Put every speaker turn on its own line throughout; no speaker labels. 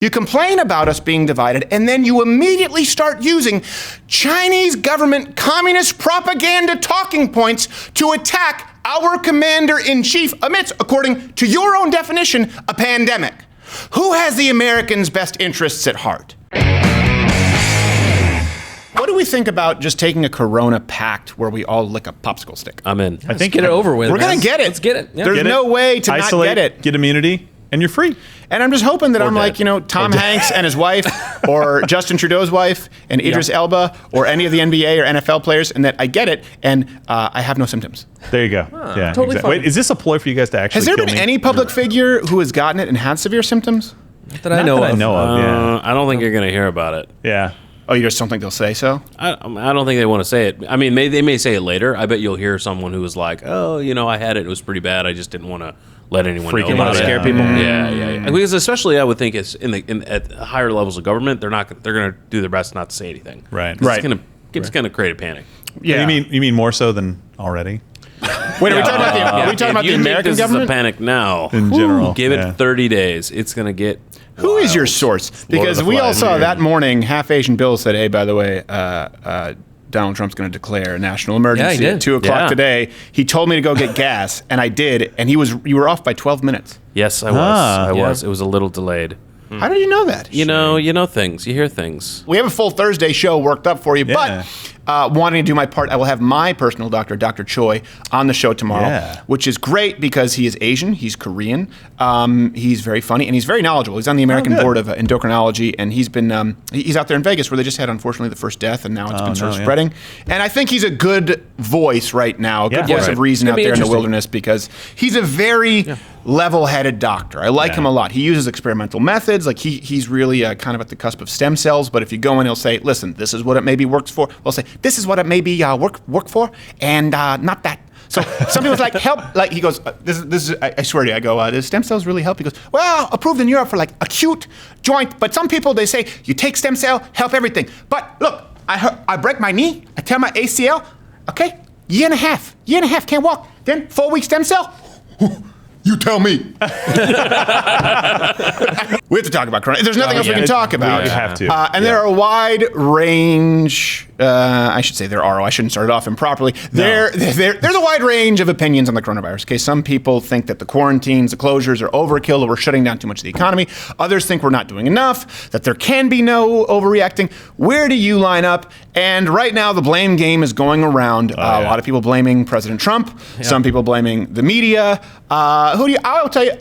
You complain about us being divided, and then you immediately start using Chinese government communist propaganda talking points to attack our commander-in-chief amidst, according to your own definition, a pandemic. Who has the Americans' best interests at heart? What do we think about just taking a Corona pact where we all lick a popsicle stick?
I'm in.
I think get it over with.
We're going to get it.
Let's get it. Yeah.
There's no way to
isolate,
not get it.
Get immunity, and you're free.
And I'm just hoping that I'm
dead.
like, Tom Hanks and his wife, or Justin Trudeau's wife, and Idris Elba, or any of the NBA or NFL players, and that I get it, and I have no symptoms.
There you go. Yeah,
totally fine.
Wait, is this a ploy for you guys to actually
Has there
kill
been
me?
any public figure who has gotten it and had severe symptoms?
That I know of.
Yeah.
I don't think you're going to hear about it.
Yeah.
Oh, you just don't think they'll say so?
I don't think they want to say it. I mean, they may say it later. I bet you'll hear someone who was like, "Oh, I had it. It was pretty bad. I just didn't want to let anyone know about it."
Scare people.
Yeah. Because especially, I would think it's at higher levels of government, they're going to do their best not to say anything.
Right.
It's going to create a panic.
Yeah.
You mean more so than already?
Wait, are we talking about the American government?
Is a panic now.
In general,
give it 30 days. It's going to get.
Who is your source? Because we all saw that morning, Half Asian Bill said, hey, by the way, Donald Trump's going to declare a national emergency at 2 o'clock today. He told me to go get gas, and I did, and you were off by 12 minutes.
Yes, I was. I was. It was a little delayed.
How did you know that?
You know things. You hear things.
We have a full Thursday show worked up for you, but wanting to do my part, I will have my personal doctor, Dr. Choi, on the show tomorrow, which is great because he is Asian, he's Korean, he's very funny, and he's very knowledgeable. He's on the American Board of Endocrinology, and he's been he's out there in Vegas where they just had, unfortunately, the first death, and now it's been sort of spreading. And I think he's a good voice right now, a good voice of reason out there in the wilderness, because he's a very level-headed doctor. I like him a lot. He uses experimental methods. Like he's really kind of at the cusp of stem cells. But if you go in, he'll say, "Listen, this is what it maybe works for." We'll say, "This is what it maybe work for," and not that. So some people's like, "Help!" Like he goes, "This is." I swear to you, I go, "Does stem cells really help?" He goes, "Well, approved in Europe for like acute joint, but some people they say you take stem cell, help everything. But look, I break my knee, I tear my ACL. Okay, year and a half, can't walk. Then 4 weeks stem cell." You tell me. We have to talk about Corona. There's nothing else we can talk about.
We have to.
And there are a wide range, I should say there are, I shouldn't start it off improperly. There's a wide range of opinions on the coronavirus. Okay, some people think that the quarantines, the closures are overkill, or we're shutting down too much of the economy. Others think we're not doing enough, that there can be no overreacting. Where do you line up? And right now, the blame game is going around. A lot of people blaming President Trump. Some people blaming the media. I'll tell you,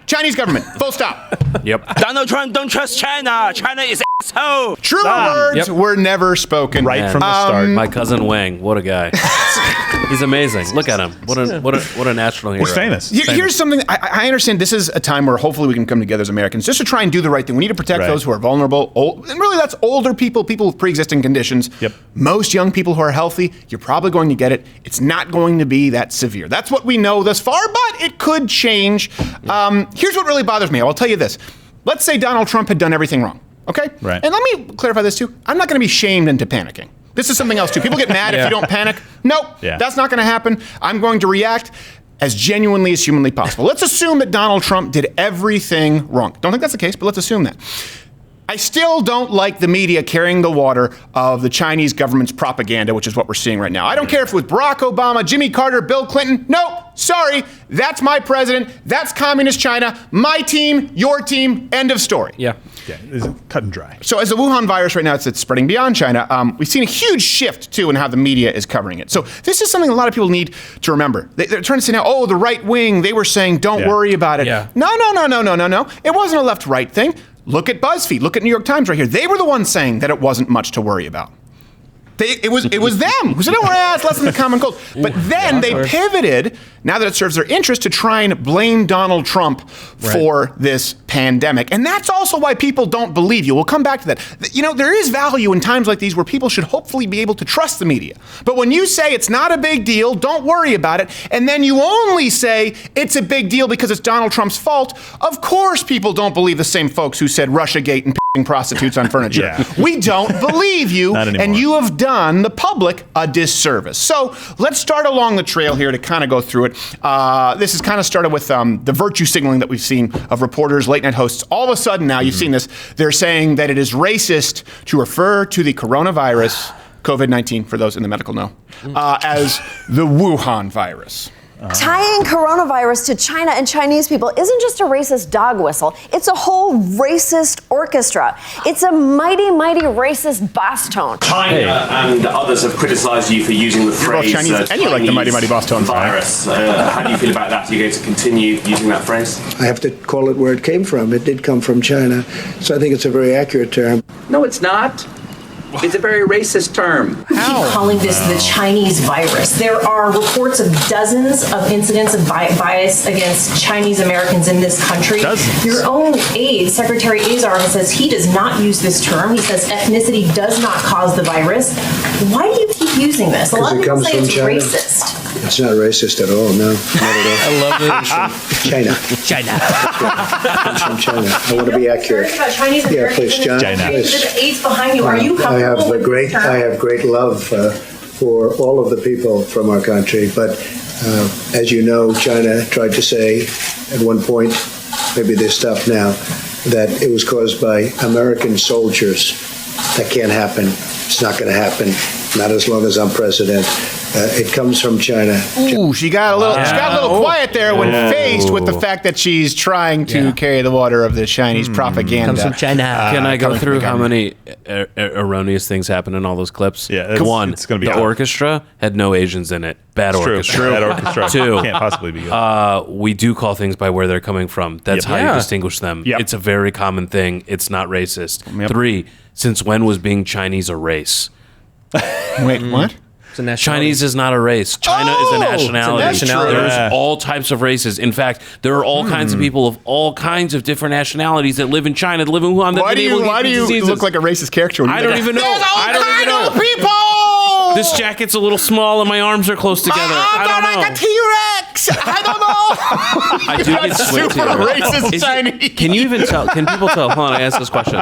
Chinese government, full stop.
Yep.
Donald Trump, don't trust China. China is asshole.
Truer words were never spoken.
Right from the start.
My cousin Wang, what a guy. He's amazing. Look at him. What a national hero.
He's famous.
Here's something, I understand this is a time where hopefully we can come together as Americans just to try and do the right thing. We need to protect those who are vulnerable. And really that's older people with pre-existing conditions.
Yep.
Most young people who are healthy, you're probably going to get it. It's not going to be that severe. That's what we know thus far, but it could change. Here's what really bothers me. I'll tell you this. Let's say Donald Trump had done everything wrong. Okay?
Right.
And let me clarify this too. I'm not going to be shamed into panicking. This is something else too. People get mad if you don't panic. Nope. That's not going to happen. I'm going to react as genuinely as humanly possible. Let's assume that Donald Trump did everything wrong. Don't think that's the case, but let's assume that. I still don't like the media carrying the water of the Chinese government's propaganda, which is what we're seeing right now. I don't care if it was Barack Obama, Jimmy Carter, Bill Clinton. Nope, sorry. That's my president. That's communist China. My team, your team, end of story.
Yeah.
It's cut and dry.
So as the Wuhan virus right now, it's spreading beyond China, we've seen a huge shift, too, in how the media is covering it. So this is something a lot of people need to remember. They're trying to say now, oh, the right wing, they were saying, don't worry about it.
Yeah.
No. It wasn't a left-right thing. Look at BuzzFeed. Look at New York Times right here. They were the ones saying that it wasn't much to worry about. It was them who said, "Don't worry, it's less than the common cold." But then they pivoted, now that it serves their interest, to try and blame Donald Trump for this pandemic. And that's also why people don't believe you. We'll come back to that. There is value in times like these where people should hopefully be able to trust the media. But when you say it's not a big deal, don't worry about it, and then you only say it's a big deal because it's Donald Trump's fault, of course people don't believe the same folks who said Russiagate and prostitutes on furniture.
Yeah.
We don't believe you,
Not anymore.
and you have done the public a disservice. So let's start along the trail here to kind of go through it. This has kind of started with the virtue signaling that we've seen of reporters, late night hosts. All of a sudden now, you've seen this, they're saying that it is racist to refer to the coronavirus, COVID-19, for those in the medical know, as the Wuhan virus.
Tying coronavirus to China and Chinese people isn't just a racist dog whistle. It's a whole racist orchestra. It's a mighty, mighty racist bass tone.
China and others have criticised you for using the phrase
Chinese, and you like the mighty, mighty boss tone
virus. How do you feel about that? Are you going to continue using that phrase?
I have to call it where it came from. It did come from China, so I think it's a very accurate term.
No, it's not. It's a very racist term.
Keep calling this the Chinese virus. There are reports of dozens of incidents of bias against Chinese Americans in this country.
Dozens.
Your own aide, Secretary Azar, says he does not use this term. He says ethnicity does not cause the virus. Why do you keep using this? A lot of people say it's racist.
It's not racist at all, no. Not at all.
I love it.
China. It's from China. I want to be accurate.
About Chinese Americans
please, John.
China.
The aides behind you. Are you comfortable with this term?
I have great love for all of the people from our country, but as you know, China tried to say at one point, maybe they stopped now, that it was caused by American soldiers. That can't happen. It's not going to happen. Not as long as I'm president. It comes from China.
Ooh, she got a little quiet there when faced with the fact that she's trying to carry the water of the Chinese propaganda.
Comes from China. Can I go through how many erroneous things happen in all those clips?
Yeah,
One,
it's gonna be
the
tough.
orchestra had no Asians in it. Bad orchestra.
True. Bad orchestra.
Two,
Can't possibly be good.
we do call things by where they're coming from. That's
Yep.
how you distinguish them.
Yep.
It's a very common thing. It's not racist. Three, since when was being Chinese a race?
Wait, what?
Chinese is not a race. China is a nationality.
It's a nationality.
There's all types of races. In fact, there are all kinds of people of all kinds of different nationalities that live in China, that live in Wuhan.
Why do you look like a racist character? When you
I
say
don't
that?
even know.
There's all
I don't even
kinds
know.
of people.
This jacket's a little small and my arms are close together. I don't know.
like a T-Rex. I don't know.
I do get squinty.
super racist Chinese.
Can you even tell? Can people tell? Hold on, I asked this question.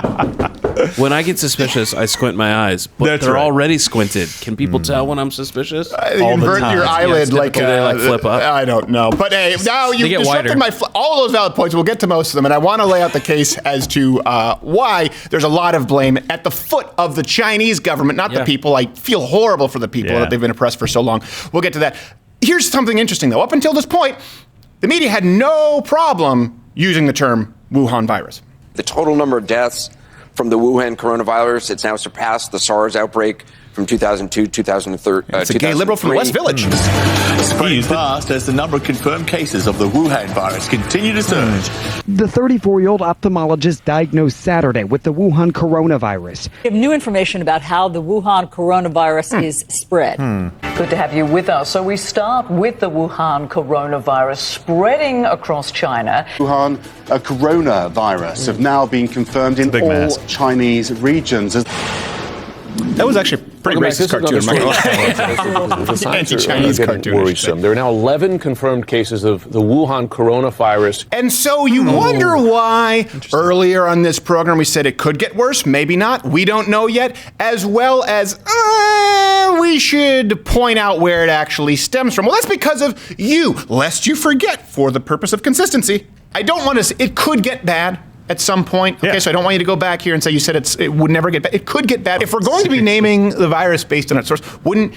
When I get suspicious, I squint my eyes, but
That's
they're
right.
already squinted. Can people tell when I'm suspicious?
You
all the
invert
time.
your eyelid
it's
like
typical, they, like, flip up.
I don't know, but hey, now you
get
disrupted
wider.
all those valid points. We'll get to most of them, and I want to lay out the case as to why there's a lot of blame at the foot of the Chinese government, not the people. I feel horrible for the people that they've been oppressed for so long. We'll get to that. Here's something interesting, though. Up until this point, the media had no problem using the term Wuhan virus.
The total number of deaths from the Wuhan coronavirus, it's now surpassed the SARS outbreak from 2002, 2003.
It's a gay liberal from the West Village.
Spreading fast as the number of confirmed cases of the Wuhan virus continue to surge.
The 34-year-old ophthalmologist diagnosed Saturday with the Wuhan coronavirus.
We have new information about how the Wuhan coronavirus is spread.
Good to have you with us. So we start with the Wuhan coronavirus spreading across China.
Wuhan coronavirus have now been confirmed in all Chinese regions.
That was actually a pretty racist cartoon. Anti-Chinese cartoon.
Worrisome. There are now 11 confirmed cases of the Wuhan coronavirus.
And so you wonder why earlier on this program we said it could get worse, maybe not, we don't know yet, as well as we should point out where it actually stems from. Well, that's because of you, lest you forget, for the purpose of consistency. I don't want to say it could get bad at some point. Okay, so I don't want you to go back here and say you said it would never get bad. It could get bad. If we're going to be naming the virus based on its source, wouldn't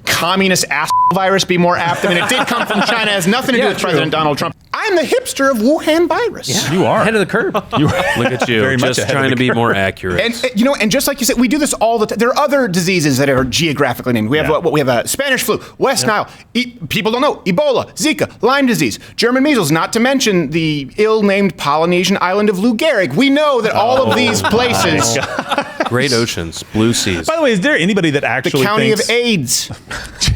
communist ass virus be more apt? I mean, it did come from China. It has nothing to do with President Donald Trump. I'm the hipster of Wuhan virus.
Yeah.
You are.
Ahead of the curve. Look at you.
Very much
just
ahead
trying
of
to
the
be
curve.
more accurate.
And just like you said, we do this all the time. There are other diseases that are geographically named. We have a Spanish flu, West Nile. People don't know Ebola, Zika, Lyme disease, German measles. Not to mention the ill-named Polynesian island of Lou Gehrig. We know that all of these places.
Great oceans, blue seas.
By the way, is there anybody that actually
the county
thinks
of AIDS?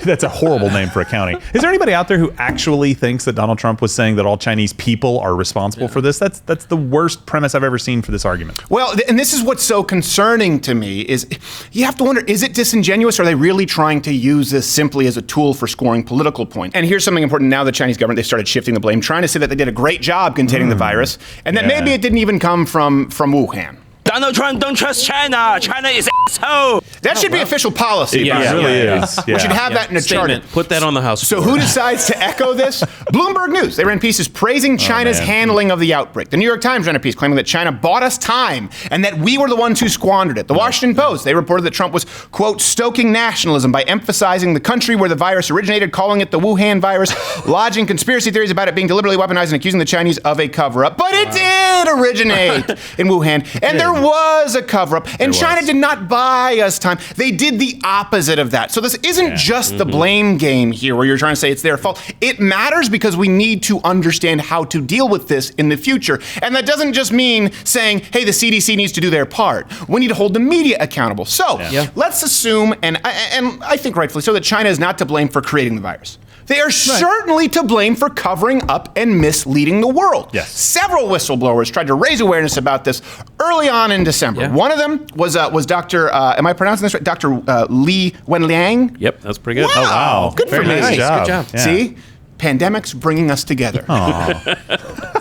That's a horrible name for a county. Is there anybody out there who actually thinks that Donald Trump was saying that all Chinese people are responsible for this? That's the worst premise I've ever seen for this argument.
Well, and this is what's so concerning to me is you have to wonder, is it disingenuous? Or are they really trying to use this simply as a tool for scoring political points? And here's something important. Now the Chinese government, they started shifting the blame, trying to say that they did a great job containing the virus, and that maybe it didn't even come from Wuhan.
Donald Trump, don't trust China. China is asshole.
That should be official policy.
Yeah, it really is.
We should have that in a chart.
Put that on the House.
So who decides to echo this? Bloomberg News. They ran pieces praising China's handling of the outbreak. The New York Times ran a piece claiming that China bought us time and that we were the ones who squandered it. The Washington Post, they reported that Trump was, quote, stoking nationalism by emphasizing the country where the virus originated, calling it the Wuhan virus, lodging conspiracy theories about it being deliberately weaponized and accusing the Chinese of a cover-up. But it did originate in Wuhan, and there was a cover-up, and China did not buy us time. They did the opposite of that. So this isn't just the blame game here where you're trying to say it's their fault. It matters because we need to understand how to deal with this in the future. And that doesn't just mean saying, hey, the CDC needs to do their part. We need to hold the media accountable. So let's assume, and I think rightfully so, that China is not to blame for creating the virus. They are certainly to blame for covering up and misleading the world.
Yes.
Several whistleblowers tried to raise awareness about this early on in December.
Yeah.
One of them was Dr. Am I pronouncing this right? Dr. Li Wenliang.
Yep, that's pretty good.
Wow.
Oh, wow.
Good for me.
Nice job.
Good job.
Yeah.
See? Pandemics bringing us together.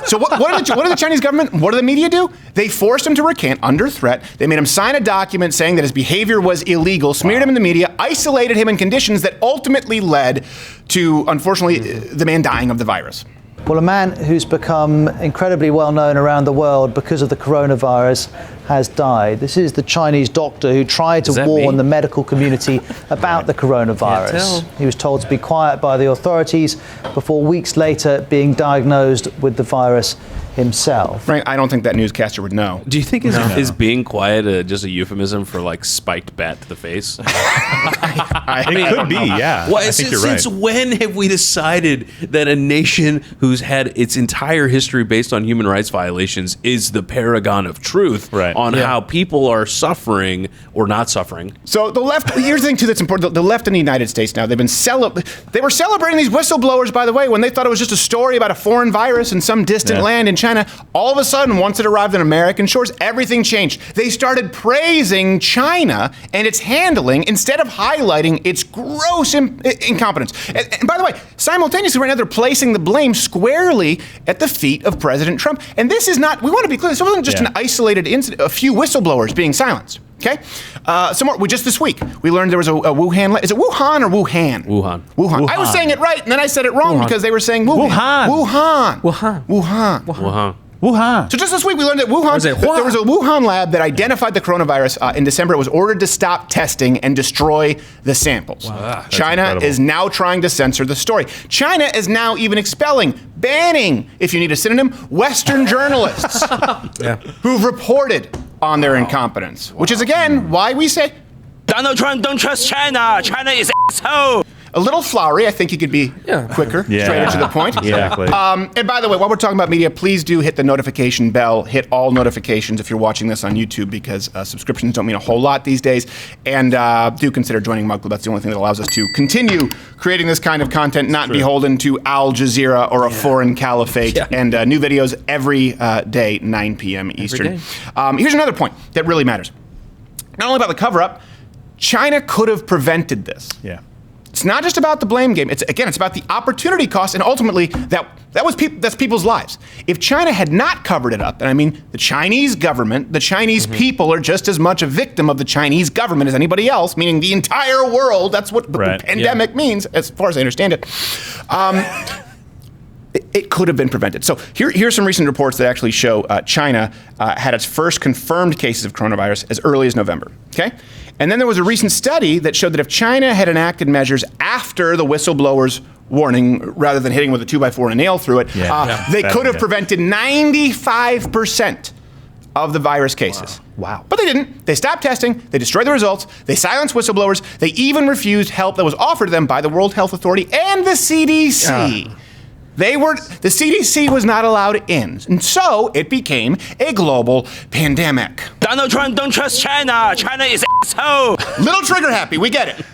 So what did the Chinese government, what did the media do? They forced him to recant under threat. They made him sign a document saying that his behavior was illegal, smeared him in the media, isolated him in conditions that ultimately led to, unfortunately, the man dying of the virus.
Well, a man who's become incredibly well known around the world because of the coronavirus has died. This is the Chinese doctor who tried to warn the medical community about the coronavirus. He was told to be quiet by the authorities before weeks later being diagnosed with the virus himself.
Frank, I don't think that newscaster would know.
Do you think is being quiet just a euphemism for like spiked bat to the face?
I mean, it could be, yeah.
Well,
I think you're right.
Since when have we decided that a nation who's had its entire history based on human rights violations is the paragon of truth on how people are suffering or not suffering?
So the left, here's the thing too that's important. The left in the United States now, they were celebrating these whistleblowers, by the way, when they thought it was just a story about a foreign virus in some distant land in China. All of a sudden, once it arrived on American shores, everything changed. They started praising China and its handling instead of highlighting its gross incompetence. And by the way, simultaneously, right now, they're placing the blame squarely at the feet of President Trump. And this is not, we want to be clear, this wasn't just an isolated incident, a few whistleblowers being silenced. Okay? Some more. Just this week, we learned there was a Wuhan. Is it Wuhan or Wuhan?
Wuhan.
I was saying it right, and then I said it wrong because they were saying Wuhan. So just this week, we learned that there was a Wuhan lab that identified the coronavirus in December. It was ordered to stop testing and destroy the samples. Wow, China is now trying to censor the story. China is now even banning, if you need a synonym, Western journalists who've reported on their incompetence, which is, again, why we say,
Donald Trump, don't trust China. China is asshole.
A little flowery. I think he could be quicker, straighter to the point.
Exactly.
And by the way, while we're talking about media, please do hit the notification bell, hit all notifications if you're watching this on YouTube, because subscriptions don't mean a whole lot these days. And do consider joining Mug Club. That's the only thing that allows us to continue creating this kind of content, not beholden to Al Jazeera or a foreign caliphate. And new videos every day, 9 p.m. Eastern. Here's another point that really matters. Not only about the cover-up, China could have prevented this.
Yeah.
It's not just about the blame game. It's about the opportunity cost, and ultimately that's people's lives. If China had not covered it up, and I mean the Chinese government, the Chinese people are just as much a victim of the Chinese government as anybody else, meaning the entire world. That's what the pandemic means, as far as I understand it. It could have been prevented. So here's some recent reports that actually show China had its first confirmed cases of coronavirus as early as November. Okay? And then there was a recent study that showed that if China had enacted measures after the whistleblowers' warning, rather than hitting with a 2x4 and a nail through it, they could have prevented 95% of the virus cases.
Wow.
But they didn't. They stopped testing. They destroyed the results. They silenced whistleblowers. They even refused help that was offered to them by the World Health Authority and the CDC. The CDC was not allowed in, and so it became a global pandemic.
Donald Trump, don't trust China. China is asshole.
Little trigger happy, we get it.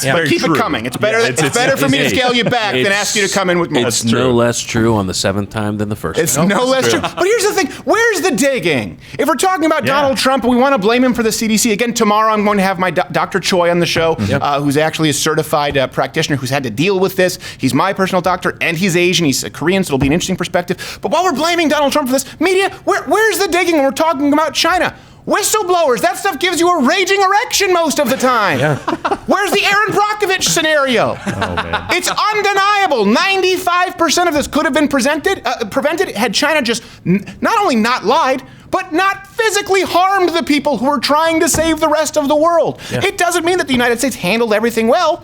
But keep it coming. It's better. It's better for me to scale you back than ask you to come in with more.
It's no less true on the 7th time than the first.
It's no less true. But here's the thing: where's the digging? If we're talking about Donald Trump, we want to blame him for the CDC. Again, tomorrow I'm going to have my Dr. Choi on the show, who's actually a certified practitioner who's had to deal with this. He's my personal doctor, and he's Asian. He's a Korean, so it'll be an interesting perspective. But while we're blaming Donald Trump for this, media, where's the digging when we're talking about China? Whistleblowers, that stuff gives you a raging erection most of the time.
Yeah.
Where's the Aaron Brockovich scenario?
Oh, man.
It's undeniable. 95% of this could have been prevented had China just not only not lied, but not physically harmed the people who were trying to save the rest of the world. Yeah. It doesn't mean that the United States handled everything well,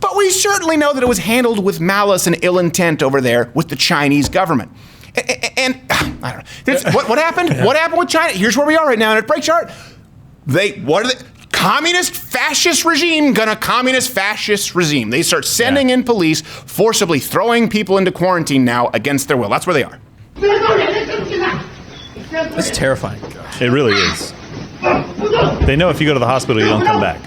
but we certainly know that it was handled with malice and ill intent over there with the Chinese government. And I don't know. What happened? Yeah. What happened with China? Here's where we are right now, and it breaks your heart. Communist fascist regime gonna communist fascist regime. They start sending in police, forcibly throwing people into quarantine now against their will. That's where they are.
That's terrifying.
It really is. They know if you go to the hospital, you don't come back.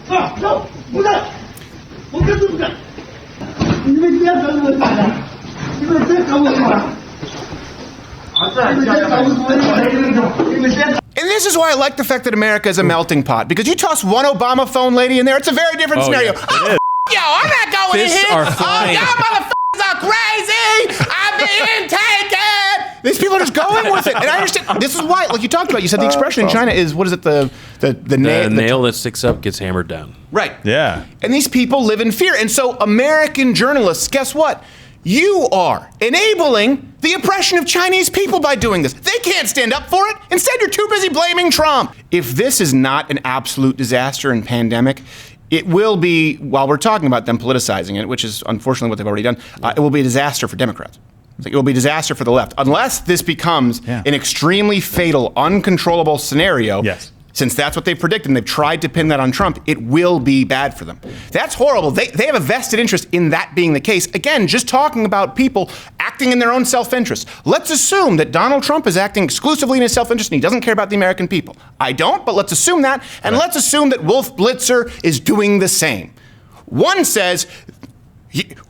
And this is why I like the fact that America is a melting pot, because you toss one Obama phone lady in there, it's a very different scenario.
Yeah,
yo, I'm not going in
Fists
here.
are
Oh,
flying.
y'all motherfuckers are crazy. I'm being taken. These people are just going with it. And I understand. This is why, like you talked about, you said the expression in China is, what is it, the
nail that sticks up gets hammered down.
Right.
Yeah.
And these people live in fear. And so American journalists, guess what? You are enabling the oppression of Chinese people by doing this. They can't stand up for it. Instead, you're too busy blaming Trump. If this is not an absolute disaster and pandemic, it will be, while we're talking about them politicizing it, which is unfortunately what they've already done, it will be a disaster for Democrats. It will be a disaster for the left. Unless this becomes an extremely fatal, uncontrollable scenario.
Yes.
Since that's what they've predicted and they've tried to pin that on Trump, it will be bad for them. That's horrible. They have a vested interest in that being the case. Again, just talking about people acting in their own self-interest. Let's assume that Donald Trump is acting exclusively in his self-interest and he doesn't care about the American people. I don't, but let's assume that. And let's assume that Wolf Blitzer is doing the same. One says,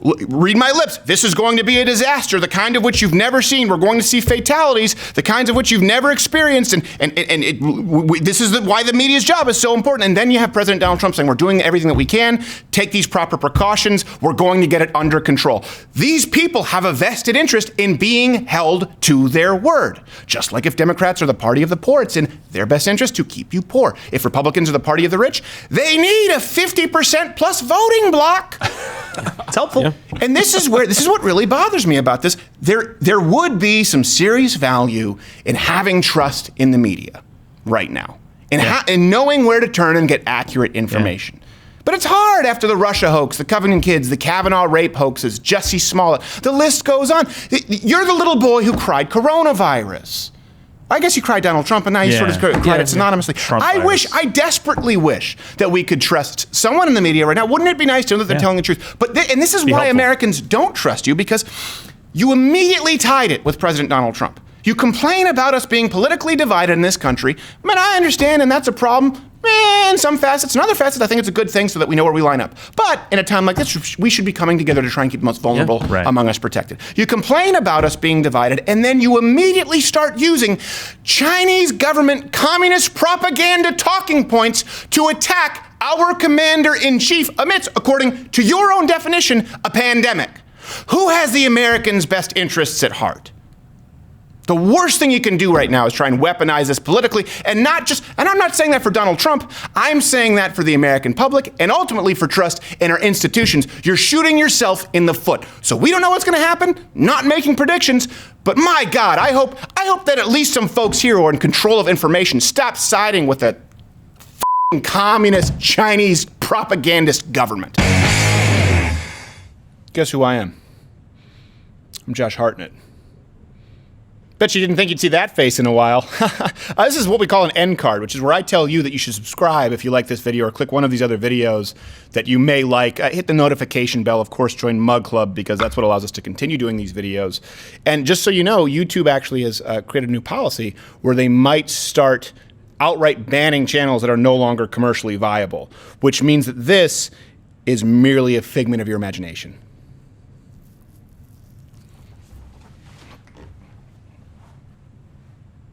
read my lips. This is going to be a disaster, the kind of which you've never seen. We're going to see fatalities, the kinds of which you've never experienced. And this is why the media's job is so important. And then you have President Donald Trump saying, we're doing everything that we can, take these proper precautions, we're going to get it under control. These people have a vested interest in being held to their word. Just like if Democrats are the party of the poor, it's in their best interest to keep you poor. If Republicans are the party of the rich, they need a 50% plus voting bloc.
It's helpful. Yeah.
And this is what really bothers me about this. There would be some serious value in having trust in the media right now, and knowing where to turn and get accurate information. But it's hard after the Russia hoax, the Covington kids, the Kavanaugh rape hoaxes, Jussie Smollett. The list goes on. You're the little boy who cried coronavirus. I guess you cried Donald Trump, and now you sort of cried it synonymously. I desperately wish that we could trust someone in the media right now. Wouldn't it be nice to know that they're telling the truth? But and this is why Americans don't trust you, because you immediately tied it with President Donald Trump. You complain about us being politically divided in this country. I mean, I understand, and that's a problem. In some facets, in other facets, I think it's a good thing so that we know where we line up. But in a time like this, we should be coming together to try and keep the most vulnerable among us protected. You complain about us being divided, and then you immediately start using Chinese government communist propaganda talking points to attack our commander-in-chief amidst, according to your own definition, a pandemic. Who has the Americans' best interests at heart? The worst thing you can do right now is try and weaponize this politically, and I'm not saying that for Donald Trump, I'm saying that for the American public and ultimately for trust in our institutions. You're shooting yourself in the foot. So we don't know what's going to happen, not making predictions, but my God, I hope that at least some folks here who are in control of information stop siding with a f***ing communist Chinese propagandist government. Guess who I am? I'm Josh Hartnett. Bet you didn't think you'd see that face in a while. This is what we call an end card, which is where I tell you that you should subscribe if you like this video, or click one of these other videos that you may like. Hit the notification bell, of course, join Mug Club, because that's what allows us to continue doing these videos. And just so you know, YouTube actually has created a new policy where they might start outright banning channels that are no longer commercially viable, which means that this is merely a figment of your imagination.